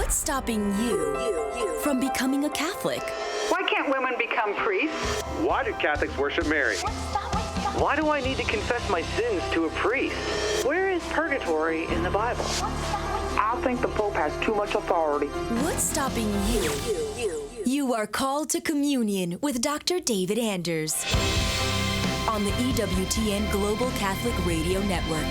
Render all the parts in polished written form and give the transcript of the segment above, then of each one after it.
What's stopping you from becoming a Catholic? Why can't women become priests? Why do Catholics worship Mary? Why do I need to confess my sins to a priest? Where is purgatory in the Bible? I think the Pope has too much authority. What's stopping you? You are called to communion with Dr. David Anders on the EWTN Global Catholic Radio Network.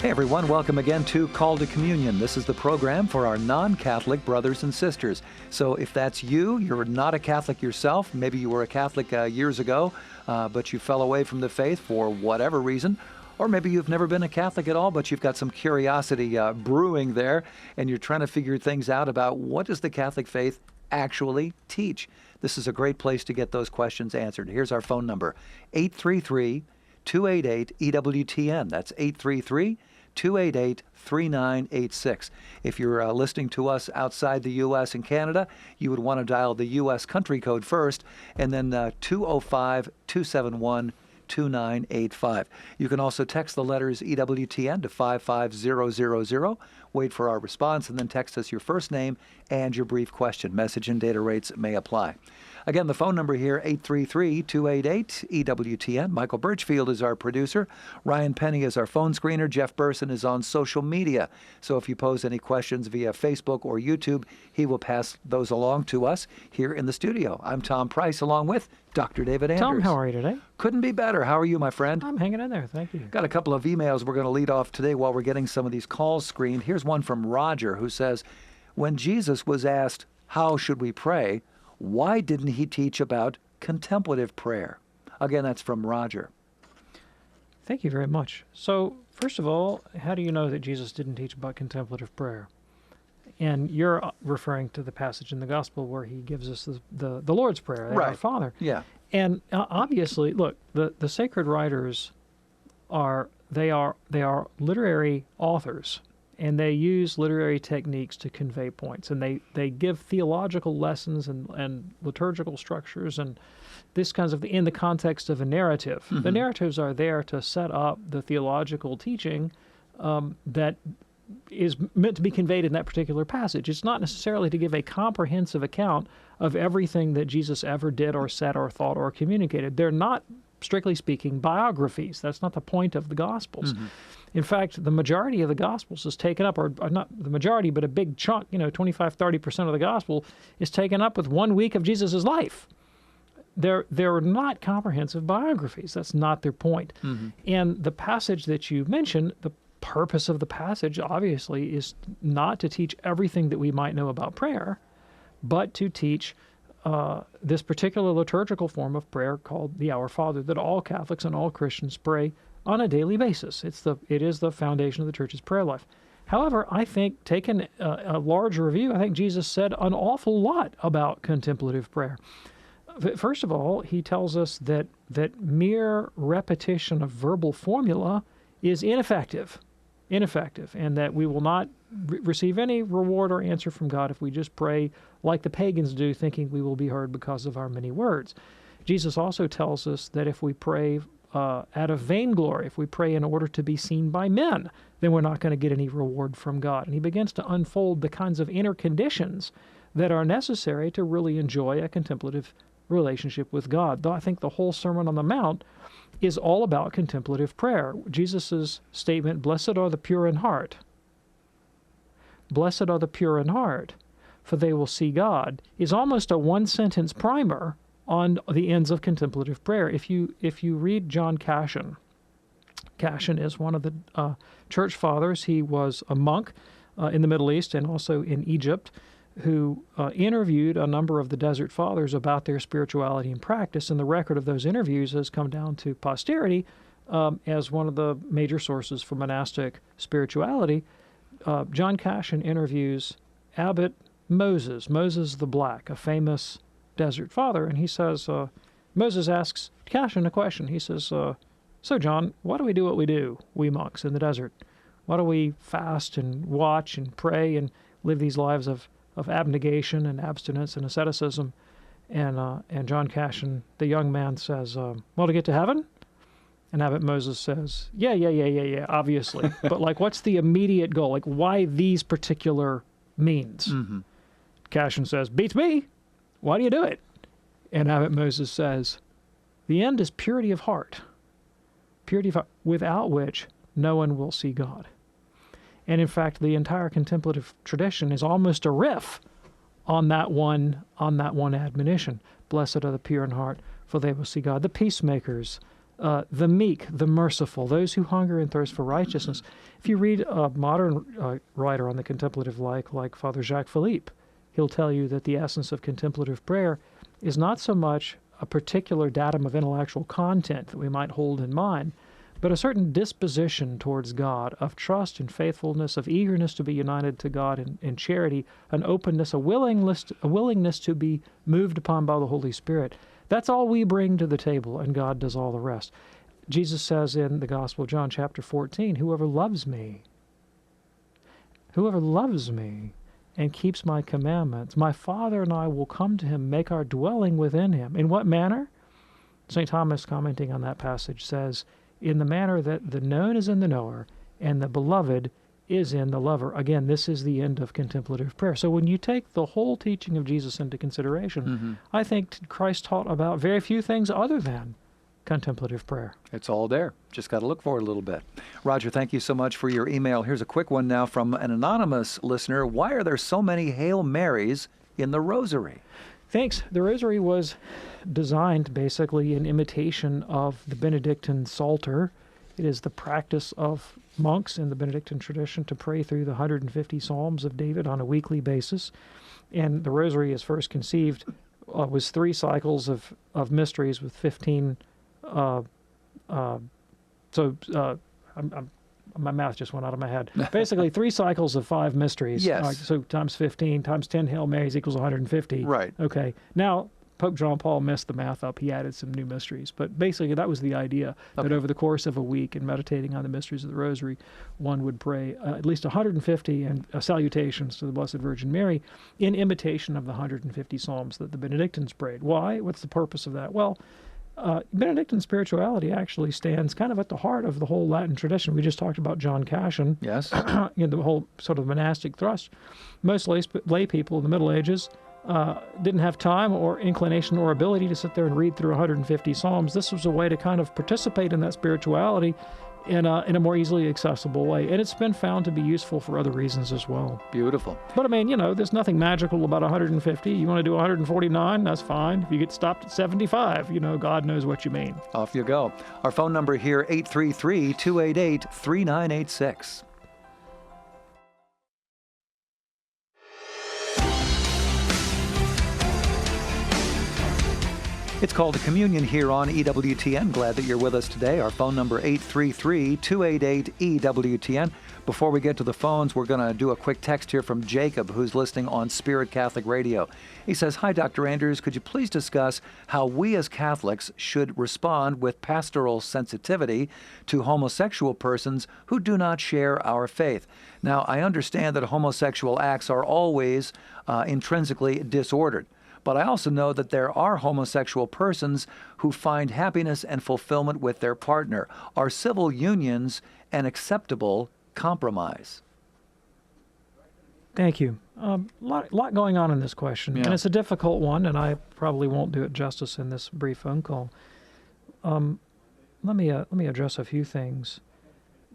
Hey everyone, welcome again to Call to Communion. This is the program for our non-Catholic brothers and sisters. So if that's you, you're not a Catholic yourself, maybe you were a Catholic years ago, but you fell away from the faith for whatever reason, or maybe you've never been a Catholic at all, but you've got some curiosity brewing there, and you're trying to figure things out about what does the Catholic faith actually teach. This is a great place to get those questions answered. Here's our phone number, 833-288-EWTN. That's 833-288-3986. If you're listening to us outside the U.S. and Canada, you would want to dial the U.S. country code first, and then 205-271-2985. You can also text the letters EWTN to 55000. Wait for our response, and then text us your first name and your brief question. Message and data rates may apply. Again, the phone number here, 833-288-EWTN. Michael Birchfield is our producer. Ryan Penny is our phone screener. Jeff Burson is on social media. So if you pose any questions via Facebook or YouTube, he will pass those along to us here in the studio. I'm Tom Price, along with Dr. David Anders. Tom, how are you today? Couldn't be better. How are you, my friend? I'm hanging in there. Thank you. Got a couple of emails we're going to lead off today while we're getting some of these calls screened. Here's one from Roger who says, when Jesus was asked, how should we pray? Why didn't he teach about contemplative prayer? Again, that's from Roger. Thank you very much. So, first of all, how do you know that Jesus didn't teach about contemplative prayer? And you're referring to the passage in the Gospel where he gives us the Lord's Prayer, right. Our Father. Yeah. And obviously, look, the sacred writers are literary authors, and they use literary techniques to convey points, and they give theological lessons and liturgical structures and this kinds of in the context of a narrative. Mm-hmm. The narratives are there to set up the theological teaching that is meant to be conveyed in that particular passage. It's not necessarily to give a comprehensive account of everything that Jesus ever did or said or thought or communicated. They're not, strictly speaking, biographies. That's not the point of the Gospels. Mm-hmm. In fact, the majority of the Gospels is taken up, or not the majority, but a big chunk, 25-30% of the Gospel is taken up with 1 week of Jesus' life. They're not comprehensive biographies. That's not their point. Mm-hmm. And the passage that you mentioned, the purpose of the passage, obviously, is not to teach everything that we might know about prayer, but to teach this particular liturgical form of prayer called the Our Father that all Catholics and all Christians pray on a daily basis. It is the foundation of the Church's prayer life. However, I think, taken a large review, I think Jesus said an awful lot about contemplative prayer. First of all, he tells us that mere repetition of verbal formula is ineffective, and that we will not receive any reward or answer from God if we just pray like the pagans do, thinking we will be heard because of our many words. Jesus also tells us that if we pray out of vainglory, if we pray in order to be seen by men, then we're not going to get any reward from God. And he begins to unfold the kinds of inner conditions that are necessary to really enjoy a contemplative relationship with God. Though I think the whole Sermon on the Mount is all about contemplative prayer. Jesus' statement, blessed are the pure in heart. Blessed are the pure in heart, for they will see God, is almost a one-sentence primer on the ends of contemplative prayer. If you read John Cassian is one of the church fathers. He was a monk in the Middle East and also in Egypt, who interviewed a number of the Desert Fathers about their spirituality and practice, and the record of those interviews has come down to posterity as one of the major sources for monastic spirituality. John Cassian interviews Abbot Moses the Black, a famous Desert Father, and he says, Moses asks Cassian a question. He says, so John, why do we do what we do, we monks in the desert? Why do we fast and watch and pray and live these lives of abnegation and abstinence and asceticism? And John Cassian, the young man, says, well, to get to heaven? And Abbot Moses says, yeah, obviously. But, what's the immediate goal? Why these particular means. Cashin says, beats me. Why do you do it? And Abbot Moses says, the end is purity of heart, without which no one will see God. And in fact, the entire contemplative tradition is almost a riff on that one admonition. Blessed are the pure in heart, for they will see God. The peacemakers, the meek, the merciful, those who hunger and thirst for righteousness. If you read a modern writer on the contemplative like Father Jacques Philippe, he'll tell you that the essence of contemplative prayer is not so much a particular datum of intellectual content that we might hold in mind, but a certain disposition towards God of trust and faithfulness, of eagerness to be united to God in charity, an openness, a willingness to be moved upon by the Holy Spirit. That's all we bring to the table, and God does all the rest. Jesus says in the Gospel of John, chapter 14, whoever loves me and keeps my commandments, my Father and I will come to him, make our dwelling within him. In what manner? St. Thomas, commenting on that passage, says, in the manner that the known is in the knower, and the beloved is in the lover. Again, this is the end of contemplative prayer. So when you take the whole teaching of Jesus into consideration, I think Christ taught about very few things other than contemplative prayer. It's all there. Just got to look for it a little bit. Roger, thank you so much for your email. Here's a quick one now from an anonymous listener. Why are there so many Hail Marys in the Rosary? Thanks. The Rosary was designed basically in imitation of the Benedictine Psalter. It is the practice of monks in the Benedictine tradition to pray through the 150 Psalms of David on a weekly basis. And the Rosary, as first conceived, was 3 cycles of mysteries with 15. My math just went out of my head. Basically, 3 cycles of 5 mysteries. Yes. So times 15 times 10 Hail Marys equals 150. Right. Okay. Now, Pope John Paul messed the math up. He added some new mysteries. But basically, that was the idea, that over the course of a week in meditating on the mysteries of the Rosary, one would pray at least 150 and salutations to the Blessed Virgin Mary in imitation of the 150 Psalms that the Benedictines prayed. Why? What's the purpose of that? Well, Benedictine spirituality actually stands kind of at the heart of the whole Latin tradition. We just talked about John Cashin. Yes. The whole sort of monastic thrust. Most lay people in the Middle Ages didn't have time or inclination or ability to sit there and read through 150 Psalms. This was a way to kind of participate in that spirituality in a more easily accessible way. And it's been found to be useful for other reasons as well. Beautiful. But I mean, there's nothing magical about 150. You want to do 149, that's fine. If you get stopped at 75, God knows what you mean. Off you go. Our phone number here, 833-288-3986. It's called a communion here on EWTN. Glad that you're with us today. Our phone number 833-288-EWTN. Before we get to the phones, we're going to do a quick text here from Jacob, who's listening on Spirit Catholic Radio. He says, "Hi, Dr. Anders. Could you please discuss how we as Catholics should respond with pastoral sensitivity to homosexual persons who do not share our faith? Now, I understand that homosexual acts are always intrinsically disordered. But I also know that there are homosexual persons who find happiness and fulfillment with their partner. Are civil unions an acceptable compromise?" Thank you. Lot going on in this question, and it's a difficult one, and I probably won't do it justice in this brief phone call. Let me address a few things.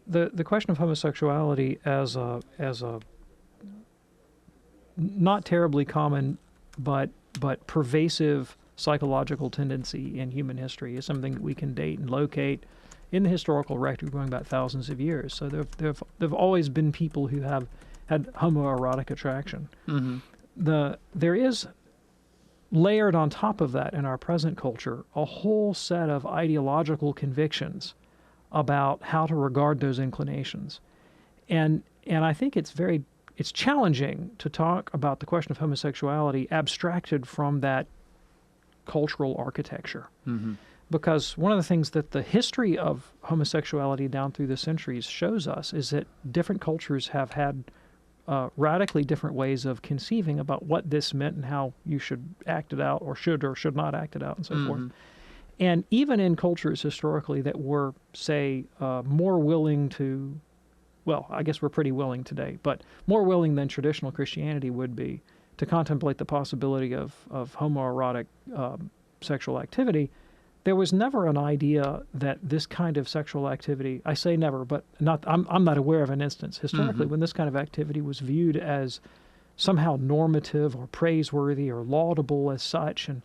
The question of homosexuality as a not terribly common, but pervasive psychological tendency in human history is something that we can date and locate in the historical record going back thousands of years. So there have always been people who have had homoerotic attraction. There is layered on top of that in our present culture a whole set of ideological convictions about how to regard those inclinations. And I think it's challenging to talk about the question of homosexuality abstracted from that cultural architecture. Because one of the things that the history of homosexuality down through the centuries shows us is that different cultures have had radically different ways of conceiving about what this meant and how you should act it out or should not act it out and so forth. And even in cultures historically that were, say, more willing to well, I guess we're pretty willing today, but more willing than traditional Christianity would be to contemplate the possibility of homoerotic sexual activity. There was never an idea that this kind of sexual activity, I say never, but I'm not aware of an instance historically when this kind of activity was viewed as somehow normative or praiseworthy or laudable as such. And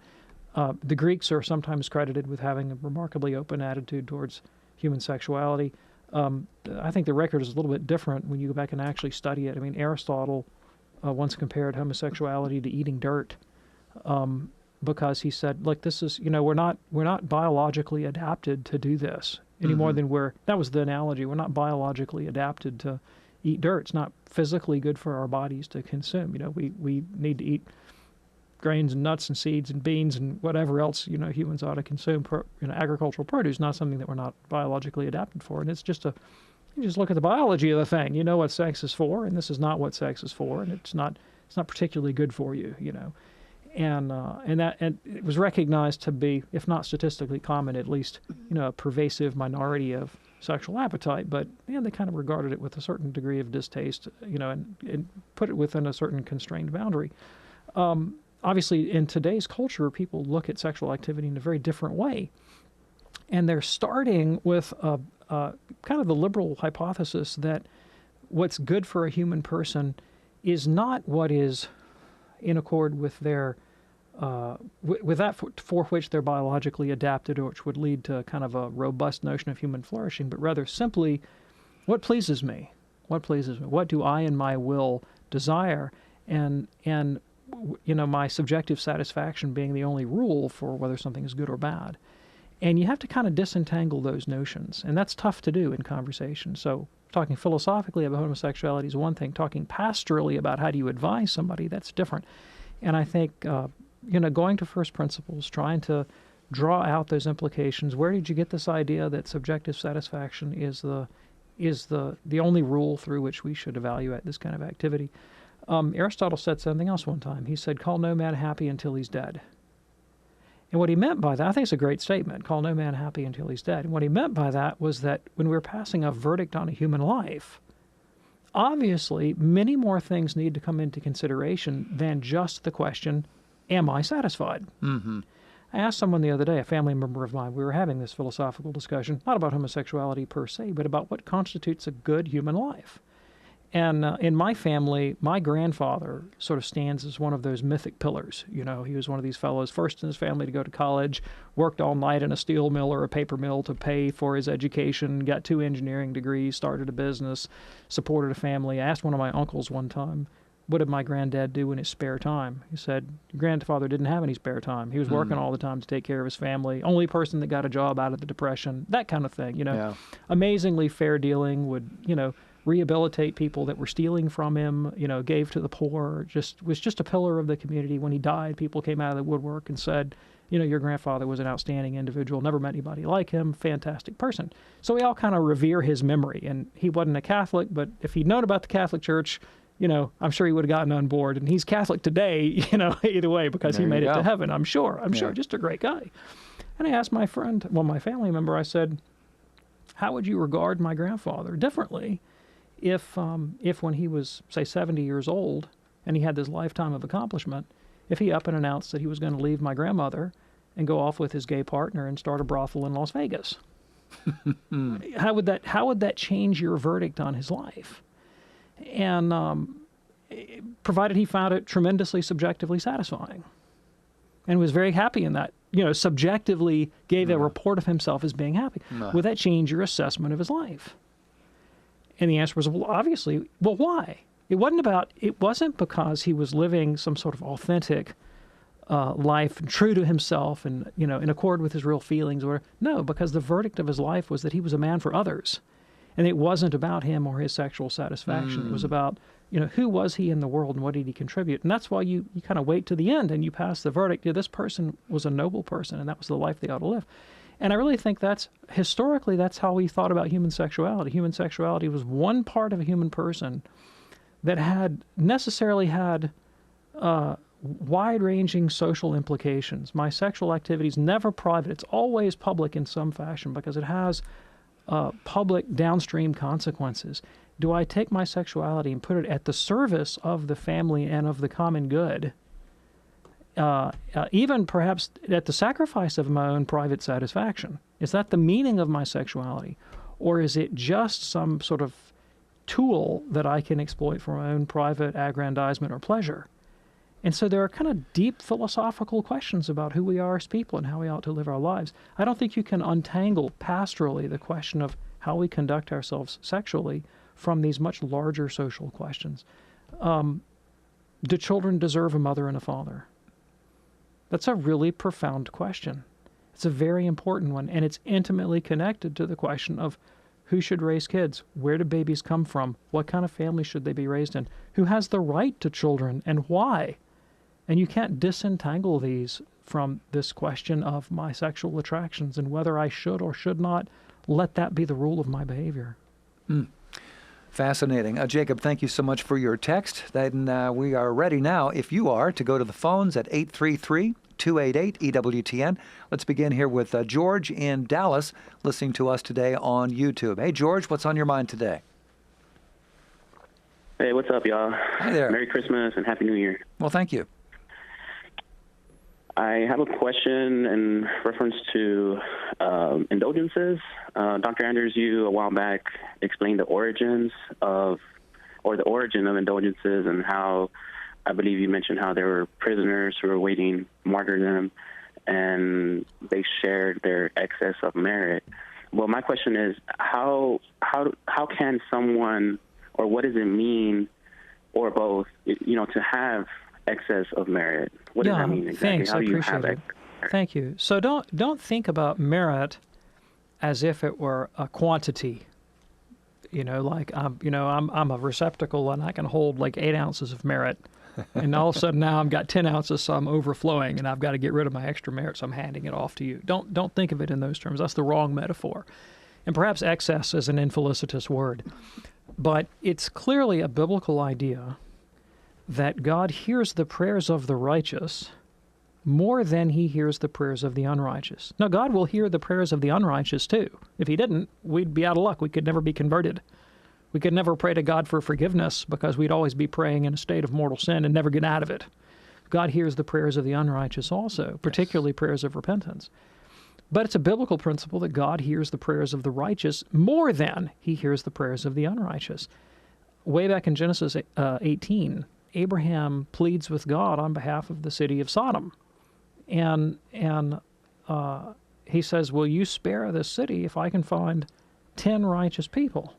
the Greeks are sometimes credited with having a remarkably open attitude towards human sexuality. I think the record is a little bit different when you go back and actually study it. I mean, Aristotle once compared homosexuality to eating dirt, because he said, look, this is, we're not biologically adapted to do this any more than that was the analogy. We're not biologically adapted to eat dirt. It's not physically good for our bodies to consume. We need to eat grains and nuts and seeds and beans and whatever else, humans ought to consume. Agricultural produce, not something that we're not biologically adapted for. And it's just you just look at the biology of the thing. You know what sex is for, and this is not what sex is for, and it's not particularly good for you, And it was recognized to be, if not statistically common, at least, a pervasive minority of sexual appetite. But they kind of regarded it with a certain degree of distaste, and put it within a certain constrained boundary. Obviously, in today's culture, people look at sexual activity in a very different way, and they're starting with kind of the liberal hypothesis that what's good for a human person is not what is in accord with their with that for which they're biologically adapted, or which would lead to kind of a robust notion of human flourishing, but rather simply what pleases me, what do I in my will desire, and my subjective satisfaction being the only rule for whether something is good or bad. And you have to kind of disentangle those notions, and that's tough to do in conversation. So talking philosophically about homosexuality is one thing. Talking pastorally about how do you advise somebody, that's different. And I think, going to first principles, trying to draw out those implications. Where did you get this idea that subjective satisfaction is the only rule through which we should evaluate this kind of activity? Aristotle said something else one time. He said, call no man happy until he's dead. And what he meant by that, I think it's a great statement, call no man happy until he's dead. And what he meant by that was that when we're passing a verdict on a human life, obviously many more things need to come into consideration than just the question, am I satisfied? Mm-hmm. I asked someone the other day, a family member of mine, we were having this philosophical discussion, not about homosexuality per se, but about what constitutes a good human life. And in my family, my grandfather sort of stands as one of those mythic pillars. He was one of these fellows, first in his family to go to college, worked all night in a steel mill or a paper mill to pay for his education, got 2 engineering degrees, started a business, supported a family. I asked one of my uncles one time, what did my granddad do in his spare time? He said, your grandfather didn't have any spare time. He was working all the time to take care of his family. Only person that got a job out of the Depression, that kind of thing. Yeah. Amazingly fair dealing, would, rehabilitate people that were stealing from him, gave to the poor, was just a pillar of the community. When he died, people came out of the woodwork and said, your grandfather was an outstanding individual, never met anybody like him, fantastic person. So we all kind of revere his memory. And he wasn't a Catholic, but if he'd known about the Catholic Church, I'm sure he would have gotten on board. And he's Catholic today, either way, because he made it to heaven, I'm sure. Just a great guy. And I asked my family member, I said, how would you regard my grandfather differently if when he was, say, 70 years old and he had this lifetime of accomplishment, if he up and announced that he was going to leave my grandmother and go off with his gay partner and start a brothel in Las Vegas? How would that change your verdict on his life? And provided he found it tremendously subjectively satisfying and was very happy in that, subjectively gave a report of himself as being happy, would that change your assessment of his life? And the answer was, well, obviously. Well, why? It wasn't because he was living some sort of authentic life, true to himself and, in accord with his real feelings. No, because the verdict of his life was that he was a man for others. And it wasn't about him or his sexual satisfaction. It was about, who was he in the world and what did he contribute? And that's why you kind of wait to the end and you pass the verdict. This person was a noble person and that was the life they ought to live. And I really think historically, that's how we thought about human sexuality. Human sexuality was one part of a human person that necessarily had wide-ranging social implications. My sexual activity is never private. It's always public in some fashion because it has public downstream consequences. do I take my sexuality and put it at the service of the family and of the common good, even perhaps at the sacrifice of my own private satisfaction? Is that the meaning of my sexuality? Or is it just some sort of tool that I can exploit for my own private aggrandizement or pleasure? And so there are kind of deep philosophical questions about who we are as people and how we ought to live our lives. I don't think you can untangle pastorally the question of how we conduct ourselves sexually from these much larger social questions. Do children deserve a mother and a father? That's a really profound question. It's a very important one, and it's intimately connected to the question of who should raise kids, where do babies come from, what kind of family should they be raised in, who has the right to children, and why. And you can't disentangle these from this question of my sexual attractions and whether I should or should not let that be the rule of my behavior. Fascinating. Jacob, thank you so much for your text. Then we are ready now, if you are, to go to the phones at 833-288-EWTN. Let's begin here with George in Dallas, listening to us today on YouTube. Hey, George, what's on your mind today? Hey, what's up, y'all? Hi there. Merry Christmas and Happy New Year. Well, thank you. I have a question in reference to indulgences. Dr. Anders, you a while back explained the origin of indulgences and how, I believe you mentioned how there were prisoners who were awaiting martyrdom and they shared their excess of merit. Well, my question is, how can someone, or what does it mean, or both, to have excess of merit? What does that mean exactly? Thanks. How I do you appreciate have it. Thank you. So don't think about merit as if it were a quantity. Like I'm a receptacle and I can hold like 8 ounces of merit, and all of a sudden now I've got 10 ounces, so I'm overflowing, and I've got to get rid of my extra merit, so I'm handing it off to you. Don't think of it in those terms. That's the wrong metaphor. And perhaps excess is an infelicitous word, but it's clearly a biblical idea that God hears the prayers of the righteous more than he hears the prayers of the unrighteous. Now, God will hear the prayers of the unrighteous too. If he didn't, we'd be out of luck. We could never be converted. We could never pray to God for forgiveness because we'd always be praying in a state of mortal sin and never get out of it. God hears the prayers of the unrighteous also, particularly prayers of repentance. But it's a biblical principle that God hears the prayers of the righteous more than he hears the prayers of the unrighteous. Way back in Genesis 18, Abraham pleads with God on behalf of the city of Sodom. And he says, will you spare this city if I can find 10 righteous people?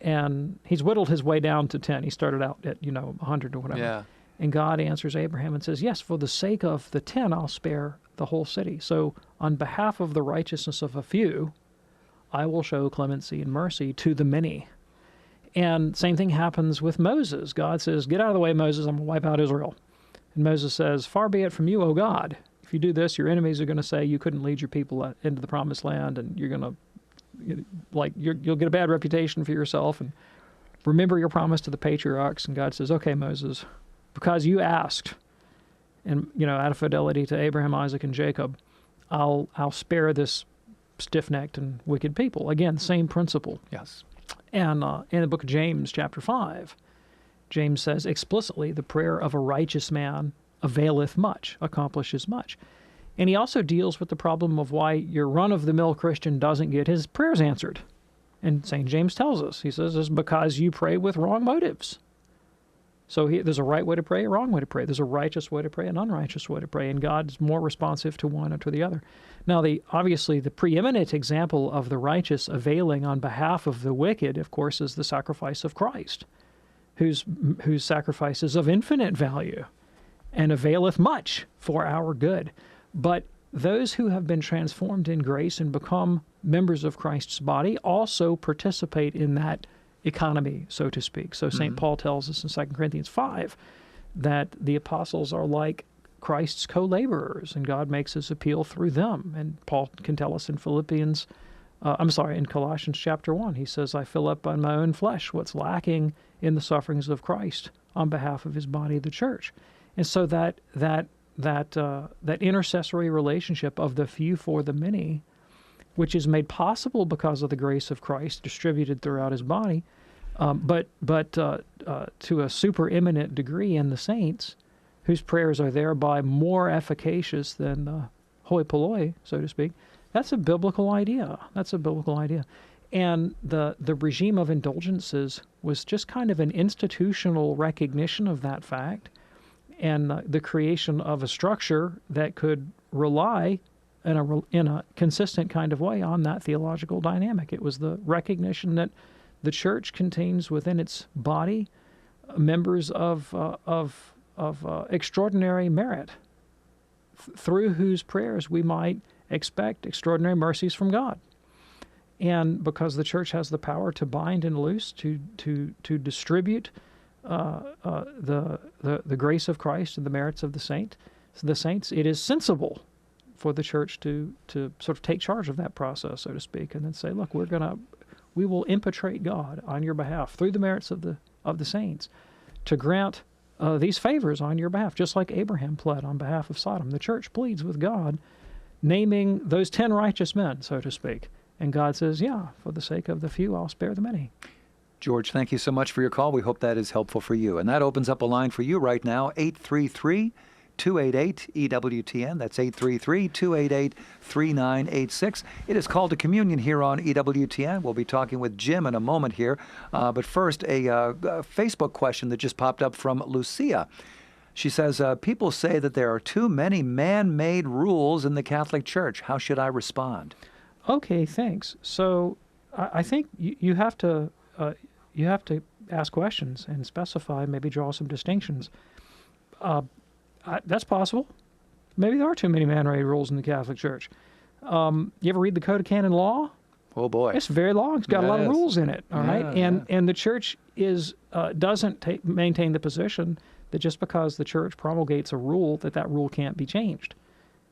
And he's whittled his way down to 10. He started out at, 100 or whatever. Yeah. And God answers Abraham and says, yes, for the sake of the 10, I'll spare the whole city. So on behalf of the righteousness of a few, I will show clemency and mercy to the many. And same thing happens with Moses. God says, get out of the way, Moses, I'm going to wipe out Israel. And Moses says, far be it from you, O God. If you do this, your enemies are going to say you couldn't lead your people into the promised land, and you're going to, you'll get a bad reputation for yourself. And remember your promise to the patriarchs. And God says, okay, Moses, because you asked, and, out of fidelity to Abraham, Isaac, and Jacob, I'll spare this stiff-necked and wicked people. Again, same principle. Yes. And in the book of James, chapter 5, James says explicitly, the prayer of a righteous man availeth much, accomplishes much. And he also deals with the problem of why your run-of-the-mill Christian doesn't get his prayers answered. And St. James tells us, he says, it's because you pray with wrong motives. So there's a right way to pray, a wrong way to pray. There's a righteous way to pray, an unrighteous way to pray, and God's more responsive to one or to the other. Now, obviously, the preeminent example of the righteous availing on behalf of the wicked, of course, is the sacrifice of Christ, whose sacrifice is of infinite value and availeth much for our good. But those who have been transformed in grace and become members of Christ's body also participate in that economy, so to speak. So St. Paul tells us in 2 Corinthians 5 that the apostles are like Christ's co-laborers, and God makes his appeal through them. And Paul can tell us in in Colossians chapter 1, he says, I fill up on my own flesh what's lacking in the sufferings of Christ on behalf of his body, the church. And so that intercessory relationship of the few for the many, which is made possible because of the grace of Christ distributed throughout his body, But to a supereminent degree in the saints, whose prayers are thereby more efficacious than hoi polloi, so to speak, that's a biblical idea. That's a biblical idea. And the regime of indulgences was just kind of an institutional recognition of that fact, and the creation of a structure that could rely in a consistent kind of way on that theological dynamic. It was the recognition that the church contains within its body members of extraordinary merit, through whose prayers we might expect extraordinary mercies from God. And because the church has the power to bind and loose, to distribute the grace of Christ and the merits of the saints, it is sensible for the church to sort of take charge of that process, so to speak, and then say, look, we will impetrate God on your behalf through the merits of the saints to grant these favors on your behalf, just like Abraham pled on behalf of Sodom. The church pleads with God, naming those 10 righteous men, so to speak. And God says, yeah, for the sake of the few, I'll spare the many. George, thank you so much for your call. We hope that is helpful for you. And that opens up a line for you right now, 833-288-EWTN. That's 833-288-3986. It is called to communion here on EWTN. We'll be talking with Jim in a moment here. But first, a Facebook question that just popped up from Lucia. She says, people say that there are too many man-made rules in the Catholic Church. How should I respond? Okay, thanks. So I think you have to ask questions and specify, maybe draw some distinctions. That's possible. Maybe there are too many man-made rules in the Catholic Church. You ever read the Code of Canon Law? Oh boy, it's very long. It's got a lot of rules in it. All right, and the Church doesn't maintain the position that just because the Church promulgates a rule, that rule can't be changed.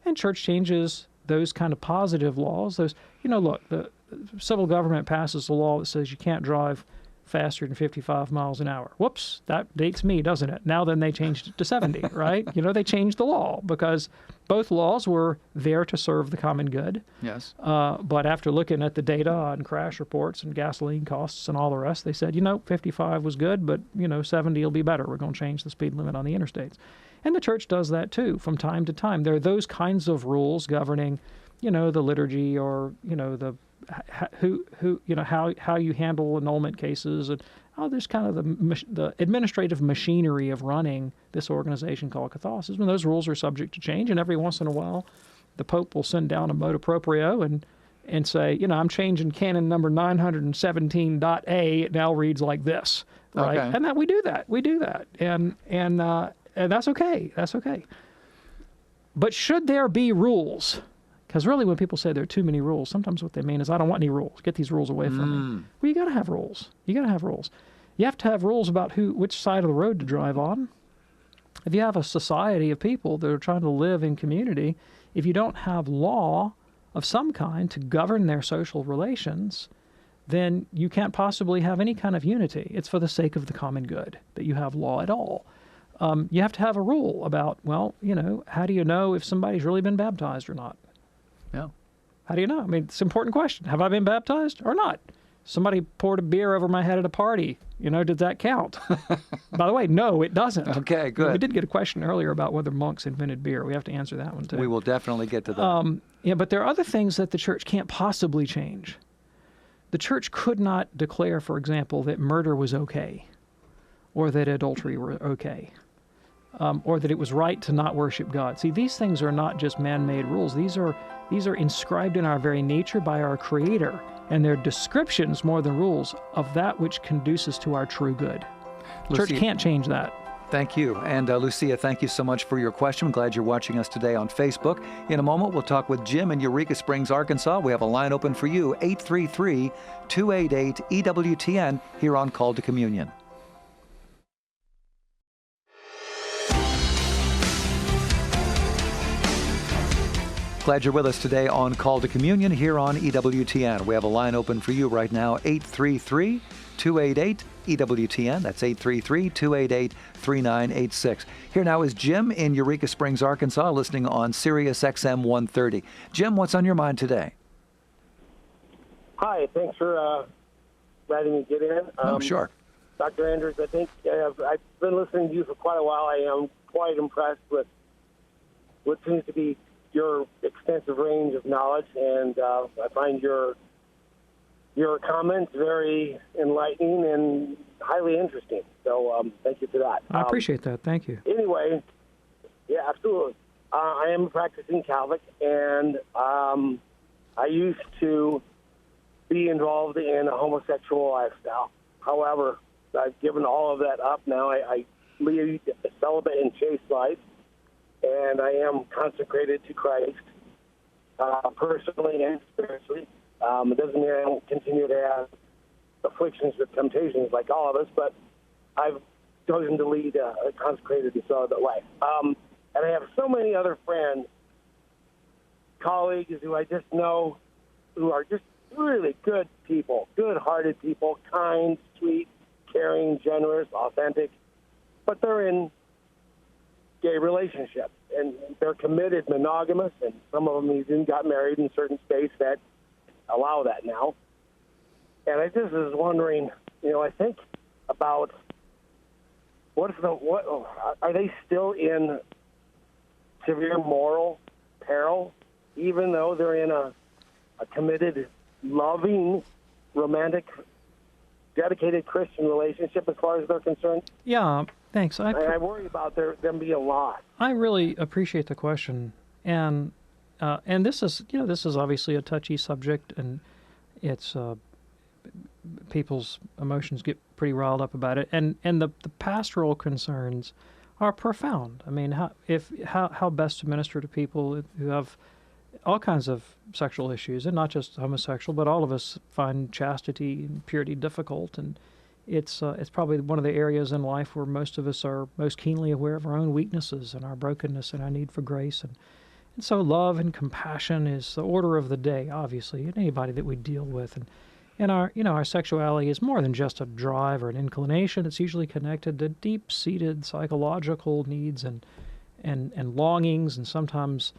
And Church changes those kind of positive laws. Those, look, the civil government passes a law that says you can't drive faster than 55 miles an hour. Whoops, that dates me, doesn't it? Now then they changed it to 70, right? They changed the law because both laws were there to serve the common good. Yes. But after looking at the data on crash reports and gasoline costs and all the rest, they said, 55 was good, but, 70 will be better. We're going to change the speed limit on the interstates. And the Church does that too from time to time. There are those kinds of rules governing, the liturgy or, how you handle annulment cases, and there's kind of the administrative machinery of running this organization called Catholicism. And those rules are subject to change, and every once in a while, the Pope will send down a motu proprio and say, I'm changing canon number 917.A. It now reads like this, right? Okay. And that we do that, and that's okay. That's okay. But should there be rules? Because really when people say there are too many rules, sometimes what they mean is, I don't want any rules. Get these rules away from me. Well, you got to have rules. You have to have rules about which side of the road to drive on. If you have a society of people that are trying to live in community, if you don't have law of some kind to govern their social relations, then you can't possibly have any kind of unity. It's for the sake of the common good that you have law at all. You have to have a rule about, how do you know if somebody's really been baptized or not? Yeah. How do you know? I mean, it's an important question. Have I been baptized or not? Somebody poured a beer over my head at a party. Did that count? By the way, no, it doesn't. Okay, good. We did get a question earlier about whether monks invented beer. We have to answer that one, too. We will definitely get to that. But there are other things that the Church can't possibly change. The Church could not declare, for example, that murder was okay, or that adultery were okay, or that it was right to not worship God. See, these things are not just man-made rules. These are inscribed in our very nature by our Creator, and they're descriptions more than rules of that which conduces to our true good. The Church can't change that. Thank you. And Lucia, thank you so much for your question. I'm glad you're watching us today on Facebook. In a moment, we'll talk with Jim in Eureka Springs, Arkansas. We have a line open for you, 833-288-EWTN, here on Call to Communion. Glad you're with us today on Call to Communion here on EWTN. We have a line open for you right now, 833-288-EWTN. That's 833-288-3986. Here now is Jim in Eureka Springs, Arkansas, listening on Sirius XM 130. Jim, what's on your mind today? Hi, thanks for letting me get in. Oh, sure. Dr. Andrews, I think I've been listening to you for quite a while. I am quite impressed with what seems to be your extensive range of knowledge, and I find your comments very enlightening and highly interesting. So thank you for that. I appreciate that. Thank you. Anyway, yeah, absolutely. I am a practicing Catholic, and I used to be involved in a homosexual lifestyle. However, I've given all of that up now. I lead a celibate and chaste life, and I am consecrated to Christ personally and spiritually. It doesn't mean I don't continue to have afflictions or temptations like all of us, but I've chosen to lead a consecrated and celibate life. And I have so many other friends, colleagues who I just know who are just really good people, good-hearted people, kind, sweet, caring, generous, authentic, but they're in gay relationships, and they're committed, monogamous, and some of them even got married in certain states that allow that now. And I just was wondering, I think about what are they still in severe moral peril, even though they're in a committed, loving, romantic, dedicated Christian relationship as far as they're concerned? Yeah, thanks. I worry about them being lost. I really appreciate the question, and this is obviously a touchy subject, and it's people's emotions get pretty riled up about it, and the pastoral concerns are profound. I mean, how best to minister to people who have all kinds of sexual issues, and not just homosexual, but all of us find chastity and purity difficult, and it's probably one of the areas in life where most of us are most keenly aware of our own weaknesses and our brokenness and our need for grace, and so love and compassion is the order of the day, obviously, in anybody that we deal with, and our sexuality is more than just a drive or an inclination. It's usually connected to deep-seated psychological needs and longings, and sometimes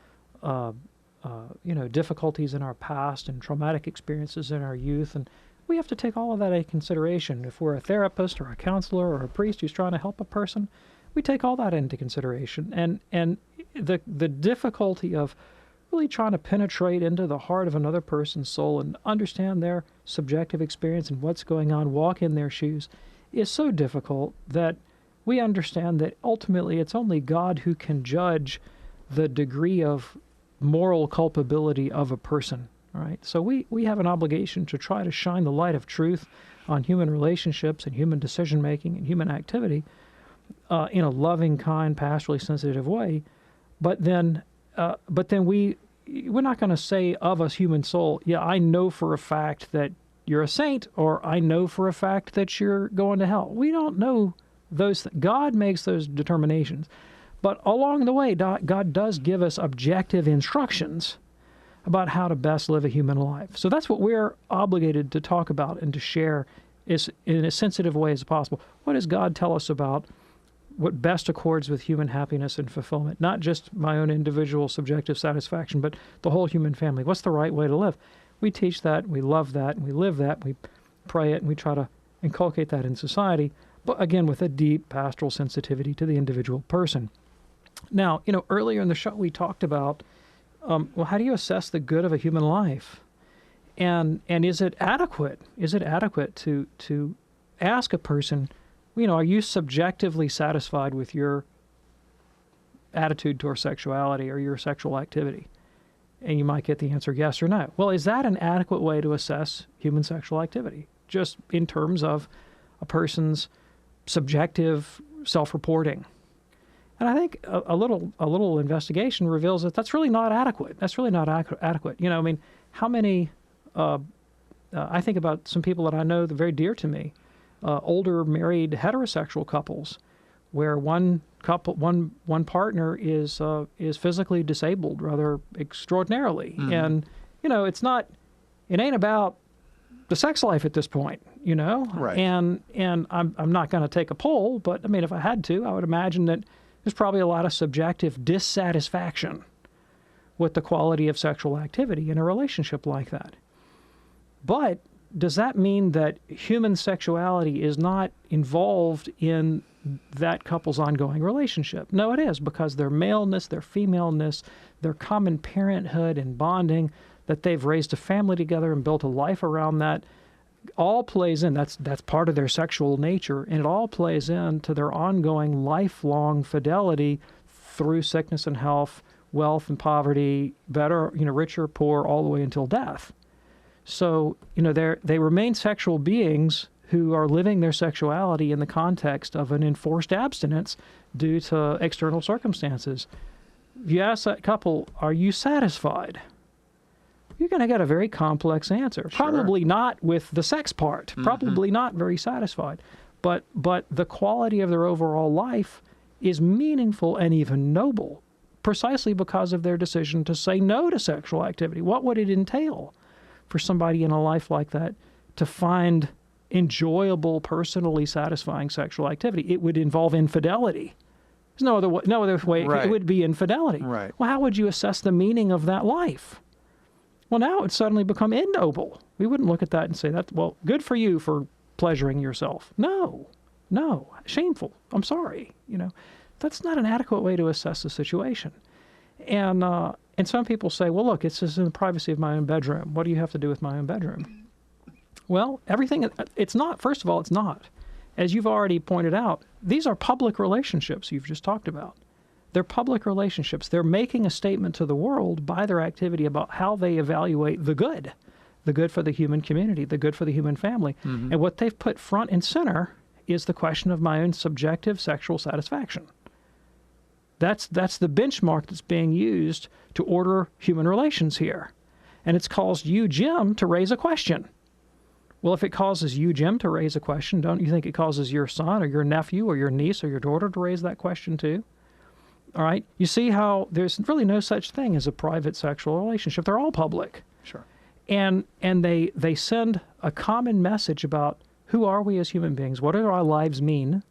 difficulties in our past and traumatic experiences in our youth, and we have to take all of that into consideration. If we're a therapist or a counselor or a priest who's trying to help a person, we take all that into consideration. And the difficulty of really trying to penetrate into the heart of another person's soul and understand their subjective experience and what's going on, walk in their shoes, is so difficult that we understand that ultimately it's only God who can judge the degree of moral culpability of a person. All right? So we have an obligation to try to shine the light of truth on human relationships and human decision-making and human activity in a loving, kind, pastorally sensitive way. But then we're not going to say of a human soul, yeah, I know for a fact that you're a saint, or I know for a fact that you're going to hell. We don't know those. God makes those determinations. But along the way, God does give us objective instructions about how to best live a human life. So that's what we're obligated to talk about and to share is in as sensitive way as possible. What does God tell us about what best accords with human happiness and fulfillment? Not just my own individual subjective satisfaction, but the whole human family. What's the right way to live? We teach that, we love that, and we live that, we pray it, and we try to inculcate that in society, but again, with a deep pastoral sensitivity to the individual person. Now, earlier in the show we talked about, how do you assess the good of a human life? And is it adequate? Is it adequate to ask a person, are you subjectively satisfied with your attitude toward sexuality or your sexual activity? And you might get the answer yes or no. Well, is that an adequate way to assess human sexual activity, just in terms of a person's subjective self-reporting? And I think a little investigation reveals that that's really not adequate. That's really not adequate. How many? I think about some people that I know that are very dear to me, older married heterosexual couples, where one partner is physically disabled rather extraordinarily, and it ain't about the sex life at this point, Right. And I'm not going to take a poll, but I mean, if I had to, I would imagine that there's probably a lot of subjective dissatisfaction with the quality of sexual activity in a relationship like that. But does that mean that human sexuality is not involved in that couple's ongoing relationship? No, it is, because their maleness, their femaleness, their common parenthood and bonding, that they've raised a family together and built a life around that, all plays in. That's part of their sexual nature, and it all plays into their ongoing lifelong fidelity through sickness and health, wealth and poverty, better, richer or poor, all the way until death. So, they remain sexual beings who are living their sexuality in the context of an enforced abstinence due to external circumstances. If you ask that couple, are you satisfied? You're going to get a very complex answer. Sure. Probably not with the sex part. Probably not very satisfied. But the quality of their overall life is meaningful and even noble, precisely because of their decision to say no to sexual activity. What would it entail for somebody in a life like that to find enjoyable, personally satisfying sexual activity? It would involve infidelity. There's no other way. Right. It would be infidelity. Right. Well, how would you assess the meaning of that life? Well, now it's suddenly become ignoble. We wouldn't look at that and say, well, good for you for pleasuring yourself. No, shameful. I'm sorry. That's not an adequate way to assess the situation. And some people say, well, look, it's just in the privacy of my own bedroom. What do you have to do with my own bedroom? Well, it's not. First of all, it's not. As you've already pointed out, these are public relationships you've just talked about. They're public relationships. They're making a statement to the world by their activity about how they evaluate the good for the human community, the good for the human family. And what they've put front and center is the question of my own subjective sexual satisfaction. That's the benchmark that's being used to order human relations here. And it's caused you, Jim, to raise a question. Well, if it causes you, Jim, to raise a question, don't you think it causes your son or your nephew or your niece or your daughter to raise that question too? All right? You see how there's really no such thing as a private sexual relationship. They're all public. Sure. And they send a common message about who are we as human beings? What do our lives mean?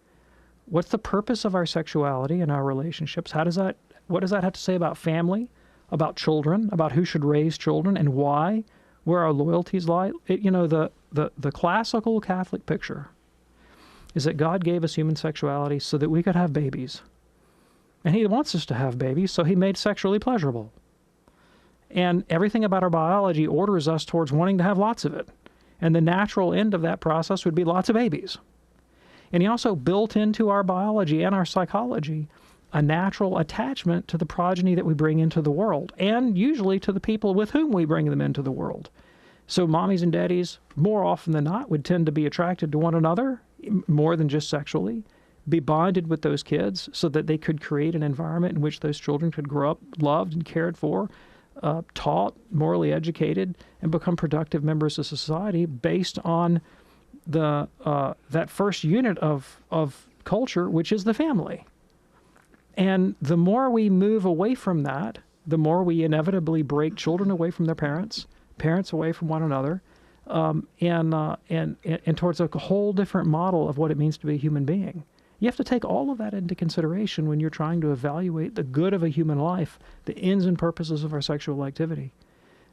What's the purpose of our sexuality and our relationships? What does that have to say about family, about children, about who should raise children and why, where our loyalties lie? The classical Catholic picture is that God gave us human sexuality so that we could have babies. And he wants us to have babies, so he made sexually pleasurable. And everything about our biology orders us towards wanting to have lots of it. And the natural end of that process would be lots of babies. And he also built into our biology and our psychology a natural attachment to the progeny that we bring into the world, and usually to the people with whom we bring them into the world. So mommies and daddies, more often than not, would tend to be attracted to one another more than just sexually, be bonded with those kids so that they could create an environment in which those children could grow up loved and cared for, taught, morally educated, and become productive members of society based on that first unit of culture, which is the family. And the more we move away from that, the more we inevitably break children away from their parents away from one another, and towards a whole different model of what it means to be a human being. You have to take all of that into consideration when you're trying to evaluate the good of a human life, the ends and purposes of our sexual activity.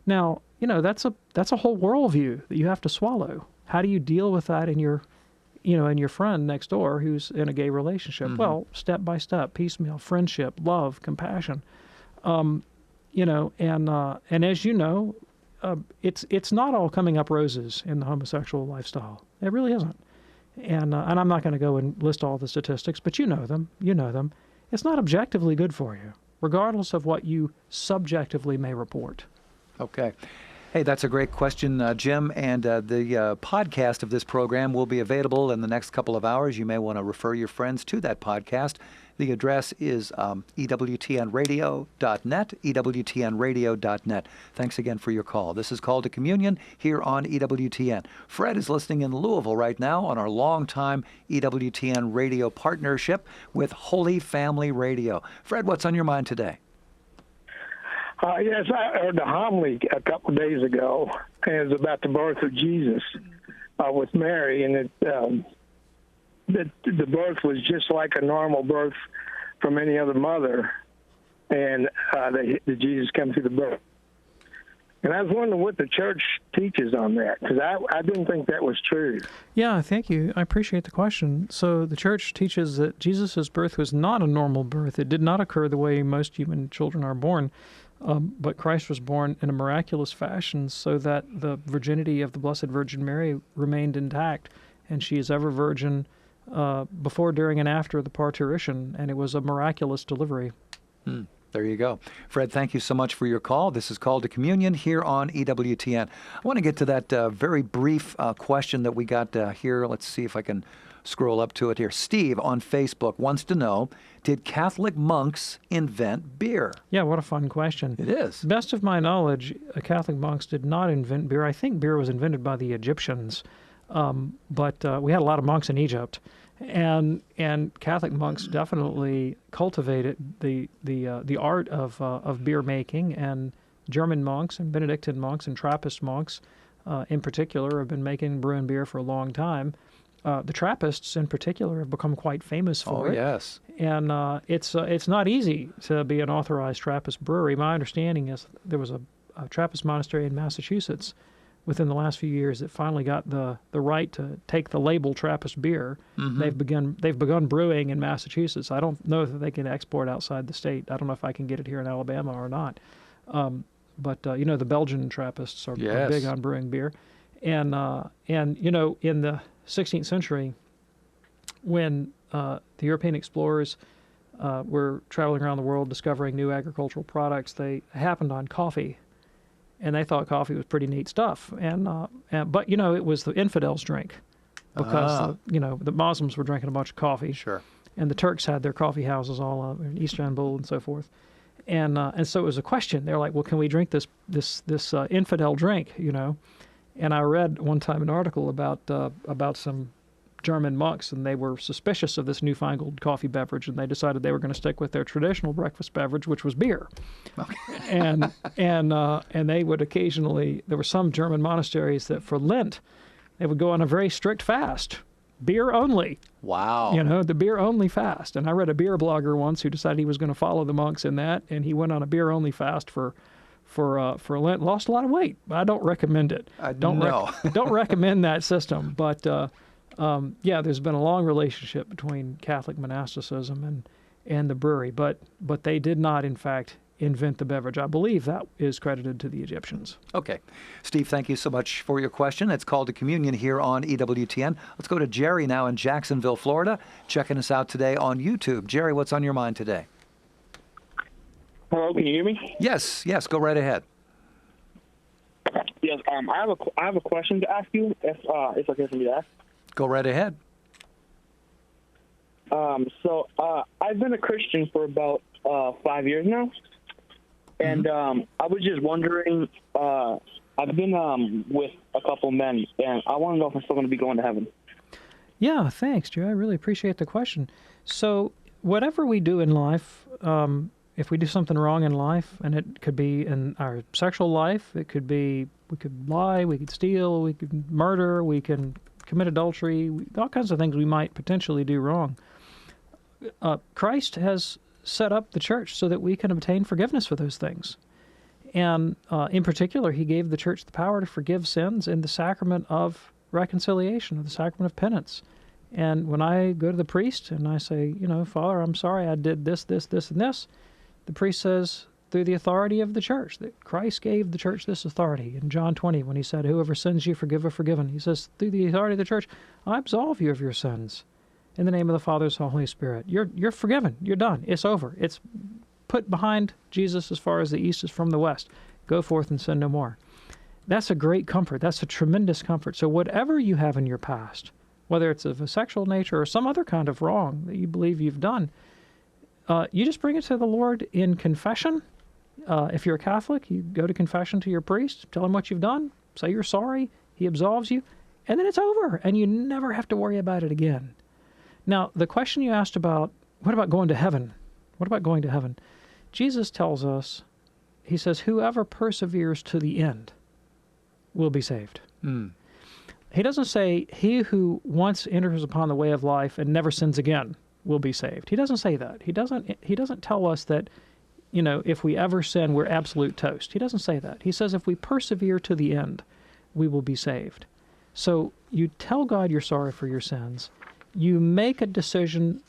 Now, that's a whole worldview that you have to swallow. How do you deal with that in your friend next door who's in a gay relationship? Well, step by step, piecemeal, friendship, love, compassion. And as you know, it's not all coming up roses in the homosexual lifestyle. It really isn't. And I'm not going to go and list all the statistics, but you know them. It's not objectively good for you, regardless of what you subjectively may report. Okay. Hey, that's a great question, Jim. And the podcast of this program will be available in the next couple of hours. You may want to refer your friends to that podcast. The address is ewtnradio.net, ewtnradio.net. Thanks again for your call. This is Call to Communion here on EWTN. Fred is listening in Louisville right now on our longtime EWTN radio partnership with Holy Family Radio. Fred, what's on your mind today? Yes, I heard the homily a couple of days ago, and it was about the birth of Jesus with Mary, and the birth was just like a normal birth from any other mother, and the Jesus come through the birth. And I was wondering what the church teaches on that? Because I didn't think that was true. Yeah, thank you. I appreciate the question. So the church teaches that Jesus' birth was not a normal birth. It did not occur the way most human children are born, but Christ was born in a miraculous fashion so that the virginity of the Blessed Virgin Mary remained intact, and she is ever virgin before, during, and after the parturition, and it was a miraculous delivery. There you go. Fred, thank you so much for your call. This is Call to Communion here on EWTN. I want to get to that very brief question that we got here. Let's see if I can scroll up to it here. Steve on Facebook wants to know, did Catholic monks invent beer? Yeah, what a fun question. It is. Best of my knowledge, Catholic monks did not invent beer. I think beer was invented by the Egyptians, but we had a lot of monks in Egypt. And Catholic monks definitely cultivated the art of beer making, and German monks and Benedictine monks and Trappist monks, in particular, have been making brewing beer for a long time. The Trappists, in particular, have become quite famous for it. Oh, yes. And it's not easy to be an authorized Trappist brewery. My understanding is there was a Trappist monastery in Massachusetts within the last few years that finally got the right to take the label Trappist beer. Mm-hmm. They've begun brewing in Massachusetts. I don't know that they can export outside the state. I don't know if I can get it here in Alabama or not. But the Belgian Trappists are big on brewing beer. And in the 16th century, when the European explorers were traveling around the world discovering new agricultural products, they happened on coffee. And they thought coffee was pretty neat stuff, but it was the infidels' drink, because the Muslims were drinking a bunch of coffee, sure, and the Turks had their coffee houses all in Istanbul and so forth, and so it was a question. They're like, well, can we drink this infidel drink, And I read one time an article about some German monks, and they were suspicious of this newfangled coffee beverage, and they decided they were going to stick with their traditional breakfast beverage, which was beer. Okay. And they would occasionally, there were some German monasteries that for Lent, they would go on a very strict fast, beer only. Wow. The beer only fast. And I read a beer blogger once who decided he was going to follow the monks in that, and he went on a beer only fast for Lent, lost a lot of weight. I don't recommend it. Don't recommend that system, but there's been a long relationship between Catholic monasticism and the brewery, but they did not, in fact, invent the beverage. I believe that is credited to the Egyptians. Okay. Steve, thank you so much for your question. It's Called to Communion here on EWTN. Let's go to Jerry now in Jacksonville, Florida, checking us out today on YouTube. Jerry, what's on your mind today? Hello, can you hear me? Yes, go right ahead. Yes, I have a question to ask you, if it's okay for me to ask. Go right ahead. So I've been a Christian for about 5 years now, and I was just wondering, I've been with a couple men, and I want to know if I'm still going to be going to heaven. Yeah, thanks, Joe. I really appreciate the question. So whatever we do in life, if we do something wrong in life, and it could be in our sexual life, it could be we could lie, we could steal, we could murder, we can commit adultery, all kinds of things we might potentially do wrong. Christ has set up the church so that we can obtain forgiveness for those things. And in particular, he gave the church the power to forgive sins in the sacrament of reconciliation, or the sacrament of penance. And when I go to the priest and I say, Father, I'm sorry I did this, this, this, and this, the priest says, through the authority of the church, that Christ gave the church this authority. In John 20, when he said, whoever sins you forgive are forgiven, he says, through the authority of the church, I absolve you of your sins. In the name of the Father, Son, and Holy Spirit. You're forgiven. You're done. It's over. It's put behind Jesus as far as the east is from the west. Go forth and sin no more. That's a great comfort. That's a tremendous comfort. So whatever you have in your past, whether it's of a sexual nature or some other kind of wrong that you believe you've done, you just bring it to the Lord in confession. If you're a Catholic, you go to confession to your priest, tell him what you've done, say you're sorry, he absolves you, and then it's over, and you never have to worry about it again. Now, the question you asked about, what about going to heaven? What about going to heaven? Jesus tells us, he says, whoever perseveres to the end will be saved. He doesn't say, he who once enters upon the way of life and never sins again will be saved. He doesn't say that. He doesn't tell us that, if we ever sin, we're absolute toast. He doesn't say that. He says if we persevere to the end, we will be saved. So you tell God you're sorry for your sins. You make a decision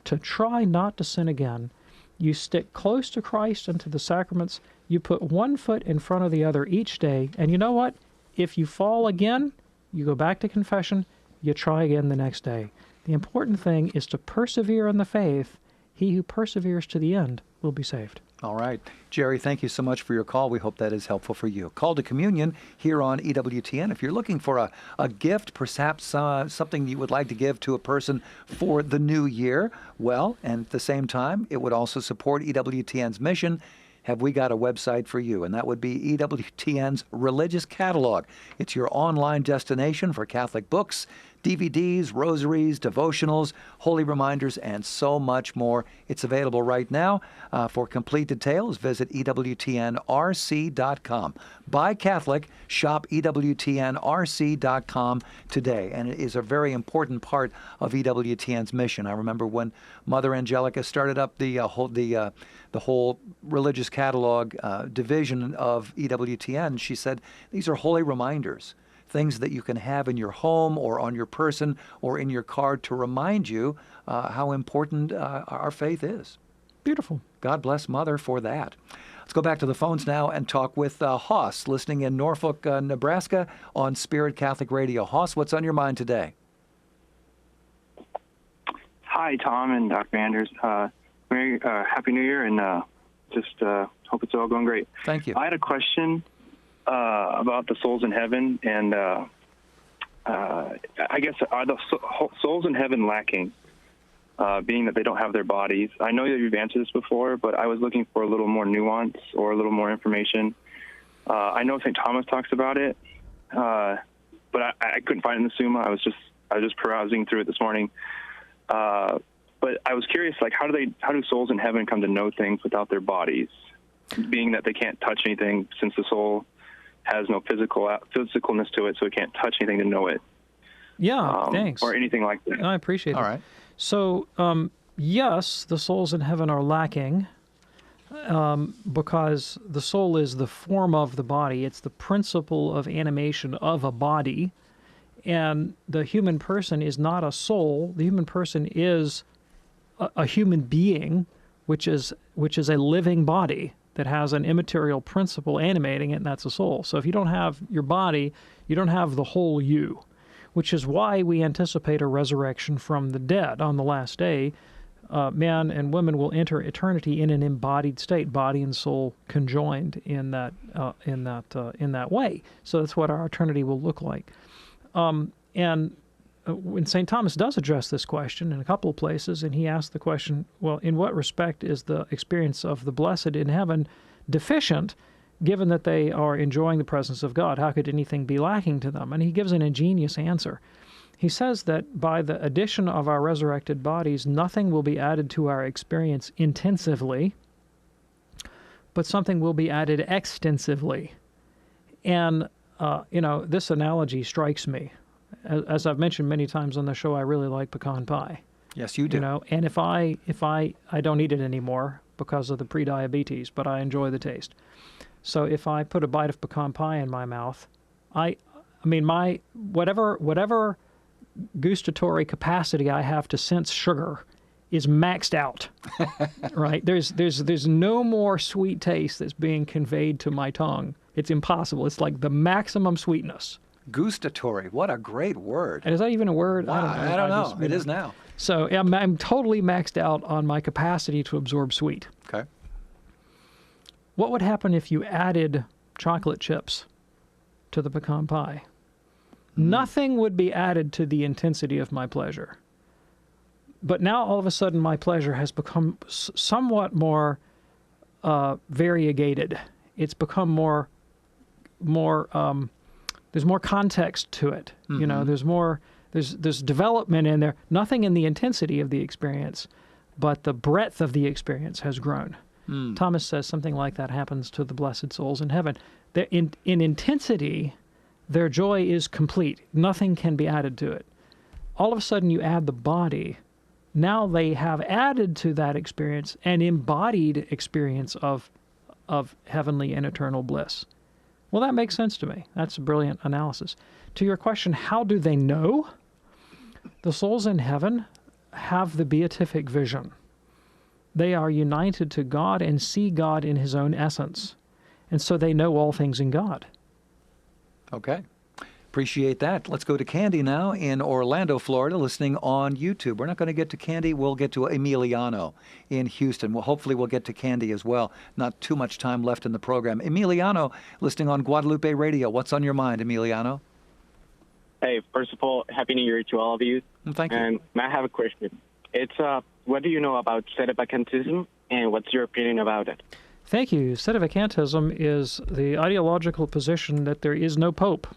to try not to sin again. You stick close to Christ and to the sacraments. You put one foot in front of the other each day. And you know what? If you fall again, you go back to confession. You try again the next day. The important thing is to persevere in the faith. He who perseveres to the end will be saved. All right. Jerry, thank you so much for your call. We hope that is helpful for you. Call to Communion here on EWTN. If you're looking for a gift, perhaps something you would like to give to a person for the new year, well, and at the same time, it would also support EWTN's mission. Have we got a website for you? And that would be EWTN's Religious Catalog. It's your online destination for Catholic books, DVDs, rosaries, devotionals, holy reminders, and so much more. It's available right now. For complete details, visit EWTNRC.com. Buy Catholic, shop EWTNRC.com today. And it is a very important part of EWTN's mission. I remember when Mother Angelica started up the whole religious catalog division of EWTN, she said, these are holy reminders. Things that you can have in your home or on your person or in your car to remind you how important our faith is. Beautiful. God bless Mother for that. Let's go back to the phones now and talk with Hoss, listening in Norfolk, Nebraska on Spirit Catholic Radio. Hoss, what's on your mind today? Hi, Tom and Dr. Anders. Happy New Year, and just hope it's all going great. Thank you. I had a question about the souls in heaven, and I guess, are the souls in heaven lacking, being that they don't have their bodies? I know that you've answered this before, but I was looking for a little more nuance or a little more information. I know St. Thomas talks about it, but I couldn't find it in the Summa. I was just perusing through it this morning. But I was curious, like, how do souls in heaven come to know things without their bodies, being that they can't touch anything since the soul has no physicalness to it, so it can't touch anything to know it. Yeah, thanks. Or anything like that. I appreciate it. All right. So, yes, the souls in heaven are lacking because the soul is the form of the body. It's the principle of animation of a body. And the human person is not a soul. The human person is a human being, which is a living body that has an immaterial principle animating it, and that's a soul. So if you don't have your body, you don't have the whole you, which is why we anticipate a resurrection from the dead on the last day. Man and women will enter eternity in an embodied state, body and soul conjoined in that way. So that's what our eternity will look like. And when St. Thomas does address this question in a couple of places, and he asks the question, well, in what respect is the experience of the blessed in heaven deficient, given that they are enjoying the presence of God? How could anything be lacking to them? And he gives an ingenious answer. He says that by the addition of our resurrected bodies, nothing will be added to our experience intensively, but something will be added extensively. And, this analogy strikes me. As I've mentioned many times on the show, I really like pecan pie. Yes, you do. And if I don't eat it anymore because of the pre-diabetes, but I enjoy the taste. So if I put a bite of pecan pie in my mouth, my whatever gustatory capacity I have to sense sugar is maxed out. Right? There's no more sweet taste that's being conveyed to my tongue. It's impossible. It's like the maximum sweetness. Gustatory. What a great word. And is that even a word? Wow, I don't know. It is now. So I'm totally maxed out on my capacity to absorb sweet. Okay. What would happen if you added chocolate chips to the pecan pie? Nothing would be added to the intensity of my pleasure. But now all of a sudden my pleasure has become somewhat more variegated. It's become more there's more context to it. Mm-hmm. There's development in there. Nothing in the intensity of the experience, but the breadth of the experience has grown. Thomas says something like that happens to the blessed souls in heaven. In intensity, their joy is complete. Nothing can be added to it. All of a sudden, you add the body. Now they have added to that experience an embodied experience of heavenly and eternal bliss. Well, that makes sense to me. That's a brilliant analysis. To your question, how do they know? The souls in heaven have the beatific vision. They are united to God and see God in his own essence. And so they know all things in God. Okay. Appreciate that. Let's go to Candy now in Orlando, Florida, listening on YouTube. We're not going to get to Candy. We'll get to Emiliano in Houston. Hopefully we'll get to Candy as well. Not too much time left in the program. Emiliano, listening on Guadalupe Radio. What's on your mind, Emiliano? Hey, first of all, Happy New Year to all of you. Thank you. And may I have a question? It's, what do you know about sedevacantism, and what's your opinion about it? Thank you. Sedevacantism is the ideological position that there is no pope.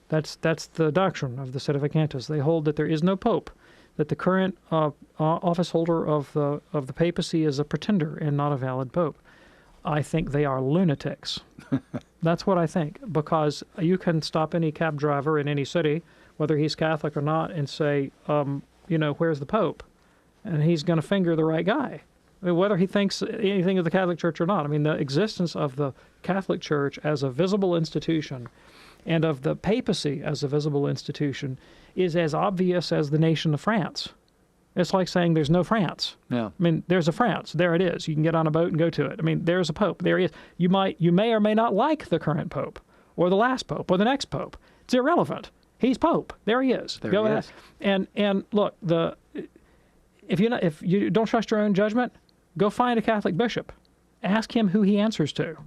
That's the doctrine of the Sedevacantists. They hold that there is no pope, that the current office holder of the papacy is a pretender and not a valid pope. I think they are lunatics. That's what I think, because you can stop any cab driver in any city, whether he's Catholic or not, and say, where's the pope? And he's going to finger the right guy. I mean, whether he thinks anything of the Catholic Church or not. I mean, the existence of the Catholic Church as a visible institution and of the papacy as a visible institution is as obvious as the nation of France. It's like saying there's no France. Yeah. I mean, there's a France. There it is. You can get on a boat and go to it. I mean, there's a pope. There he is. You may or may not like the current pope or the last pope or the next pope. It's irrelevant. He's pope. There he is. There go he ahead. is. And look, if you don't trust your own judgment, go find a Catholic bishop. Ask him who he answers to.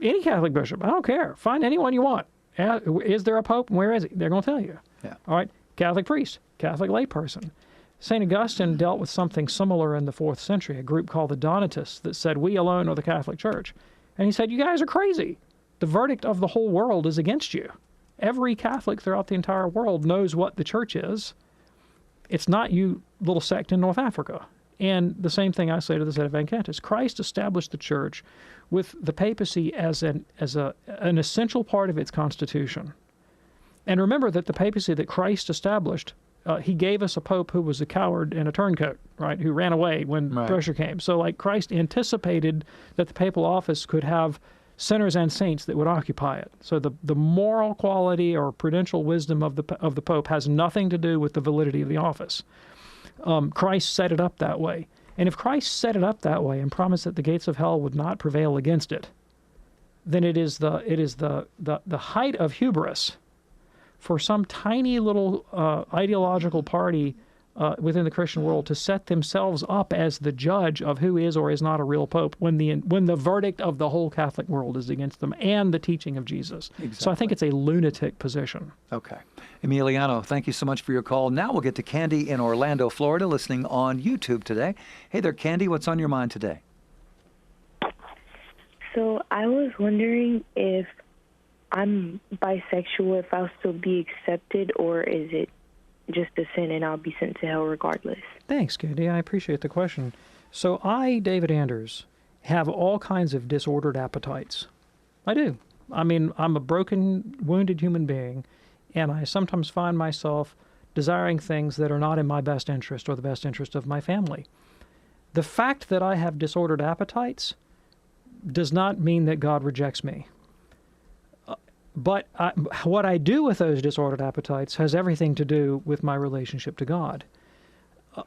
Any Catholic bishop. I don't care. Find anyone you want. Is there a pope? Where is he? They're going to tell you. Yeah. All right. Catholic priest. Catholic layperson. St. Augustine dealt with something similar in the 4th century, a group called the Donatists that said, we alone are the Catholic Church. And he said, you guys are crazy. The verdict of the whole world is against you. Every Catholic throughout the entire world knows what the church is. It's not you little sect in North Africa. And the same thing I say to the Sedevacantists. Christ established the church with the papacy as an essential part of its constitution. And remember that the papacy that Christ established, he gave us a pope who was a coward and a turncoat, right, who ran away when pressure came. So, like, Christ anticipated that the papal office could have sinners and saints that would occupy it. So the moral quality or prudential wisdom of the pope has nothing to do with the validity of the office. Christ set it up that way. And if Christ set it up that way and promised that the gates of hell would not prevail against it, then it is the height of hubris for some tiny little ideological party within the Christian world to set themselves up as the judge of who is or is not a real pope when the verdict of the whole Catholic world is against them and the teaching of Jesus. Exactly. So I think it's a lunatic position. Okay. Emiliano, thank you so much for your call. Now we'll get to Candy in Orlando, Florida, listening on YouTube today. Hey there, Candy. What's on your mind today? So I was wondering if I'm bisexual, if I'll still be accepted, or is it just a sin and I'll be sent to hell regardless? Thanks, Candy. I appreciate the question. So I, David Anders, have all kinds of disordered appetites. I do. I mean, I'm a broken, wounded human being, and I sometimes find myself desiring things that are not in my best interest or the best interest of my family. The fact that I have disordered appetites does not mean that God rejects me. But what I do with those disordered appetites has everything to do with my relationship to God.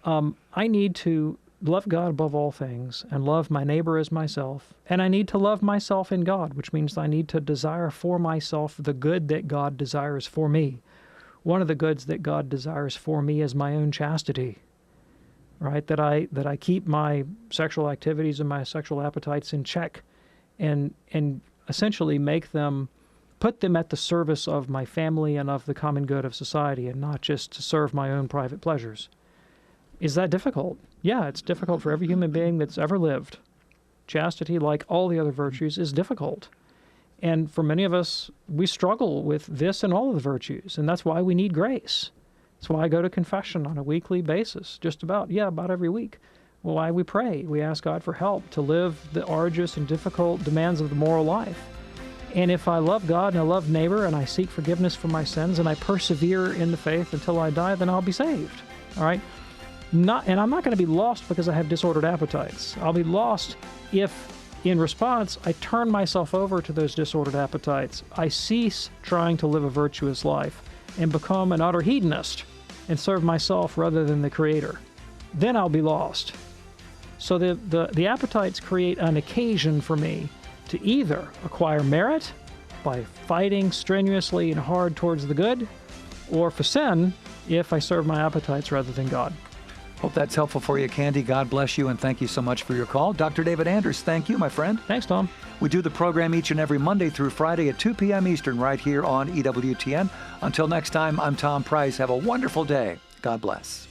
I need to love God above all things and love my neighbor as myself, and I need to love myself in God, which means I need to desire for myself the good that God desires for me. One of the goods that God desires for me is my own chastity, right? That I keep my sexual activities and my sexual appetites in check and essentially put them at the service of my family and of the common good of society, and not just to serve my own private pleasures. Is that difficult? Yeah, it's difficult for every human being that's ever lived. Chastity, like all the other virtues, is difficult. And for many of us, we struggle with this and all of the virtues, and that's why we need grace. That's why I go to confession on a weekly basis, about every week. Why we pray. We ask God for help to live the arduous and difficult demands of the moral life. And if I love God and I love neighbor and I seek forgiveness for my sins and I persevere in the faith until I die, then I'll be saved. All right? And I'm not going to be lost because I have disordered appetites. I'll be lost if in response, I turn myself over to those disordered appetites. I cease trying to live a virtuous life and become an utter hedonist and serve myself rather than the Creator. Then I'll be lost. So the appetites create an occasion for me to either acquire merit by fighting strenuously and hard towards the good, or for sin if I serve my appetites rather than God. Hope that's helpful for you, Candy. God bless you, and thank you so much for your call. Dr. David Anders, thank you, my friend. Thanks, Tom. We do the program each and every Monday through Friday at 2 p.m. Eastern right here on EWTN. Until next time, I'm Tom Price. Have a wonderful day. God bless.